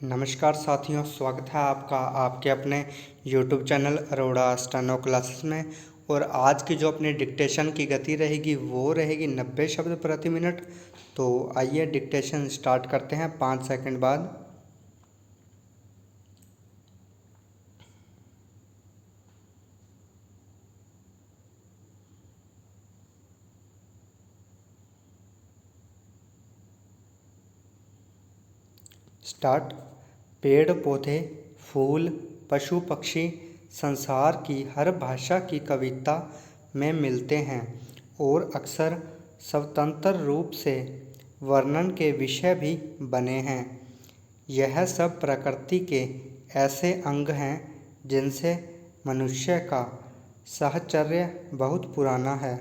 नमस्कार साथियों, स्वागत है आपका आपके अपने YouTube channel Arora steno classes में। और आज की जो अपनी डिक्टेशन की गति रहेगी वो रहेगी 90 शब्द प्रति मिनट। तो आइए डिक्टेशन स्टार्ट करते हैं 5 सेकंड बाद। स्टार्ट। पेड़ पौधे, फूल, पशु पक्षी संसार की हर भाषा की कविता में मिलते हैं और अक्सर स्वतंत्र रूप से वर्णन के विषय भी बने हैं। यह सब प्रकृति के ऐसे अंग हैं जिनसे मनुष्य का साहचर्य बहुत पुराना है।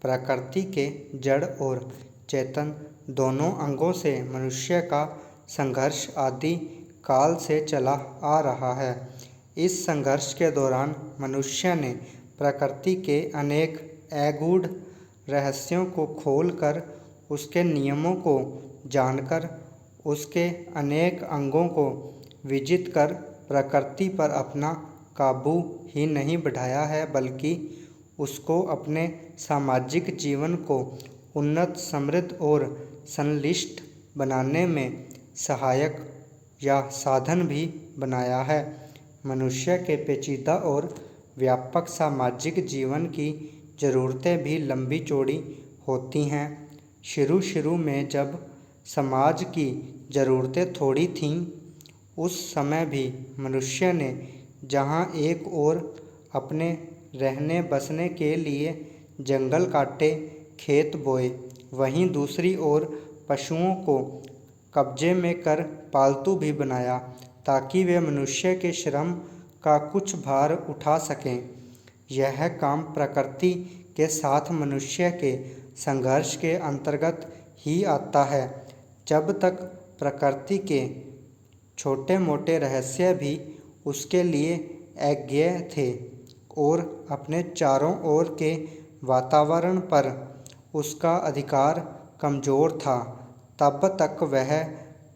प्रकृति के जड़ और चेतन दोनों अंगों से मनुष्य का संघर्ष आदि काल से चला आ रहा है। इस संघर्ष के दौरान मनुष्य ने प्रकृति के अनेक अगूढ़ रहस्यों को खोलकर, उसके नियमों को जानकर, उसके अनेक अंगों को विजित कर प्रकृति पर अपना काबू ही नहीं बढ़ाया है, बल्कि उसको अपने सामाजिक जीवन को उन्नत, समृद्ध और संश्लिष्ट बनाने में सहायक या साधन भी बनाया है। मनुष्य के पेचीदा और व्यापक सामाजिक जीवन की ज़रूरतें भी लंबी चौड़ी होती हैं। शुरू में जब समाज की ज़रूरतें थोड़ी थीं, उस समय भी मनुष्य ने जहाँ एक ओर अपने रहने बसने के लिए जंगल काटे, खेत बोए, वहीं दूसरी ओर पशुओं को कब्जे में कर पालतू भी बनाया, ताकि वे मनुष्य के श्रम का कुछ भार उठा सकें। यह काम प्रकृति के साथ मनुष्य के संघर्ष के अंतर्गत ही आता है। जब तक प्रकृति के छोटे मोटे रहस्य भी उसके लिए अज्ञेय थे और अपने चारों ओर के वातावरण पर उसका अधिकार कमज़ोर था, तब तक वह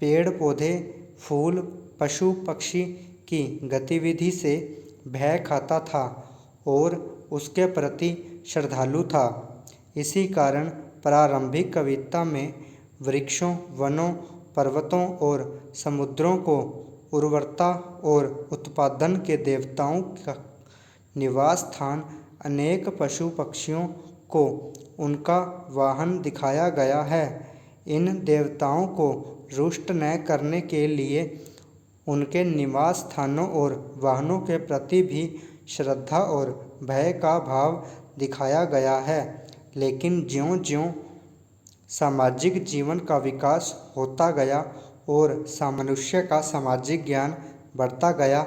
पेड़ पौधे, फूल, पशु पक्षी की गतिविधि से भय खाता था और उसके प्रति श्रद्धालु था। इसी कारण प्रारंभिक कविता में वृक्षों, वनों, पर्वतों और समुद्रों को उर्वरता और उत्पादन के देवताओं का निवास स्थान, अनेक पशु पक्षियों को उनका वाहन दिखाया गया है। इन देवताओं को रुष्ट न करने के लिए उनके निवास स्थानों और वाहनों के प्रति भी श्रद्धा और भय का भाव दिखाया गया है। लेकिन ज्यों-ज्यों सामाजिक जीवन का विकास होता गया और मनुष्य का सामाजिक ज्ञान बढ़ता गया,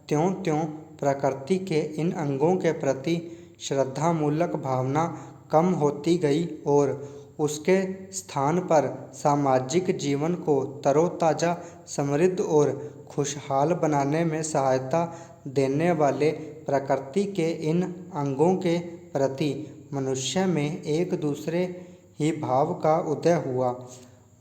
त्यों-त्यों प्रकृति के इन अंगों के प्रति श्रद्धामूलक भावना कम होती गई और उसके स्थान पर सामाजिक जीवन को तरोताज़ा, समृद्ध और खुशहाल बनाने में सहायता देने वाले प्रकृति के इन अंगों के प्रति मनुष्य में एक दूसरे ही भाव का उदय हुआ।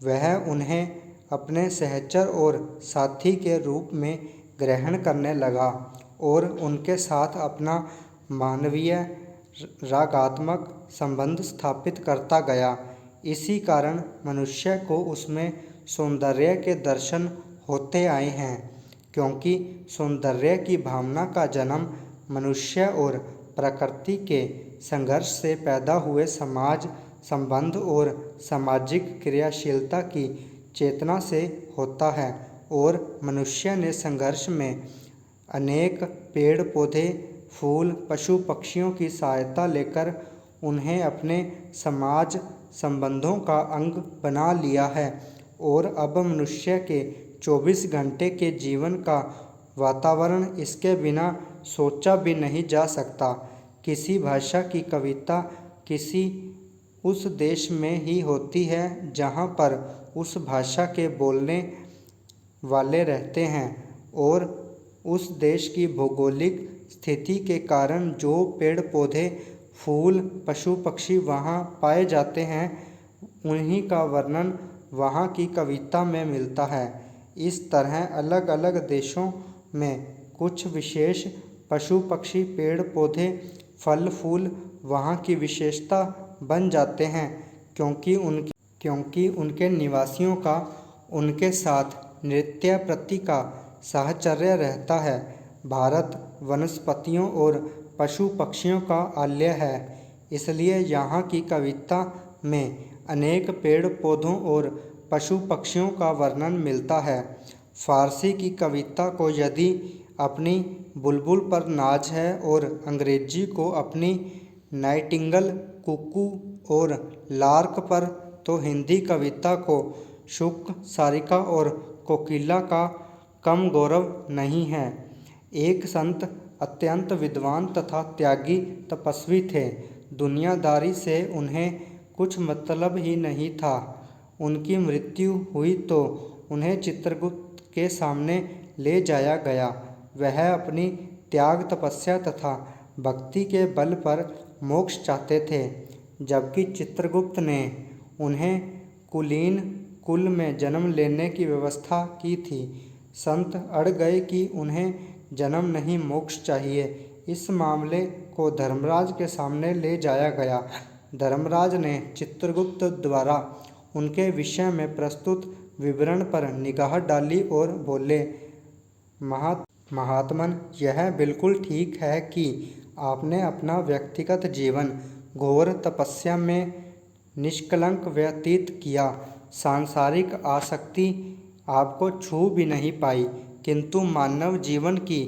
वह उन्हें अपने सहचर और साथी के रूप में ग्रहण करने लगा और उनके साथ अपना मानवीय रागात्मक संबंध स्थापित करता गया। इसी कारण मनुष्य को उसमें सौंदर्य के दर्शन होते आए हैं, क्योंकि सौंदर्य की भावना का जन्म मनुष्य और प्रकृति के संघर्ष से पैदा हुए समाज संबंध और सामाजिक क्रियाशीलता की चेतना से होता है। और मनुष्य ने संघर्ष में अनेक पेड़ पौधे, फूल, पशु पक्षियों की सहायता लेकर उन्हें अपने समाज संबंधों का अंग बना लिया है। और अब मनुष्य के 24 घंटे के जीवन का वातावरण इसके बिना सोचा भी नहीं जा सकता। किसी भाषा की कविता किसी उस देश में ही होती है जहाँ पर उस भाषा के बोलने वाले रहते हैं, और उस देश की भौगोलिक स्थिति के कारण जो पेड़ पौधे, फूल, पशु पक्षी वहाँ पाए जाते हैं, उन्हीं का वर्णन वहाँ की कविता में मिलता है। इस तरह अलग अलग देशों में कुछ विशेष पशु पक्षी पेड़ पौधे फल फूल वहाँ की विशेषता बन जाते हैं, क्योंकि उनके निवासियों का उनके साथ नृत्य प्रति का साहचर्य रहता है। भारत वनस्पतियों और पशु पक्षियों का आलय है, इसलिए यहाँ की कविता में अनेक पेड़ पौधों और पशु पक्षियों का वर्णन मिलता है। फारसी की कविता को यदि अपनी बुलबुल पर नाज है और अंग्रेजी को अपनी नाइटिंगल कुकू और लार्क पर, तो हिंदी कविता को शुक सारिका और कोकिला का कम गौरव नहीं है। एक संत अत्यंत विद्वान तथा त्यागी तपस्वी थे। दुनियादारी से उन्हें कुछ मतलब ही नहीं था। उनकी मृत्यु हुई तो उन्हें चित्रगुप्त के सामने ले जाया गया। वह अपनी त्याग तपस्या तथा भक्ति के बल पर मोक्ष चाहते थे, जबकि चित्रगुप्त ने उन्हें कुलीन कुल में जन्म लेने की व्यवस्था की थी। संत अड़ गए कि उन्हें जन्म नहीं मोक्ष चाहिए। इस मामले को धर्मराज के सामने ले जाया गया। धर्मराज ने चित्रगुप्त द्वारा उनके विषय में प्रस्तुत विवरण पर निगाह डाली और बोले, महात्मन, यह बिल्कुल ठीक है कि आपने अपना व्यक्तिगत जीवन घोर तपस्या में निष्कलंक व्यतीत किया। सांसारिक आसक्ति आपको छू भी नहीं पाई, किंतु मानव जीवन की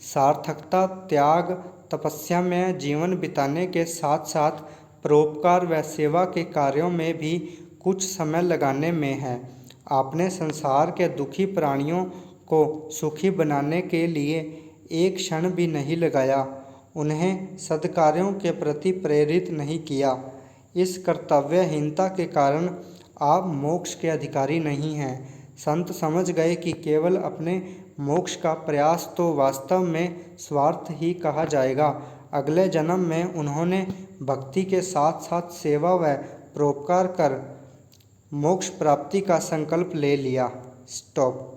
सार्थकता त्याग तपस्या में जीवन बिताने के साथ साथ परोपकार व सेवा के कार्यों में भी कुछ समय लगाने में है। आपने संसार के दुखी प्राणियों को सुखी बनाने के लिए एक क्षण भी नहीं लगाया, उन्हें सद्कार्यों के प्रति प्रेरित नहीं किया। इस कर्तव्यहीनता के कारण आप मोक्ष के अधिकारी नहीं हैं। संत समझ गए कि केवल अपने मोक्ष का प्रयास तो वास्तव में स्वार्थ ही कहा जाएगा। अगले जन्म में उन्होंने भक्ति के साथ साथ सेवा व परोपकार कर मोक्ष प्राप्ति का संकल्प ले लिया। स्टॉप।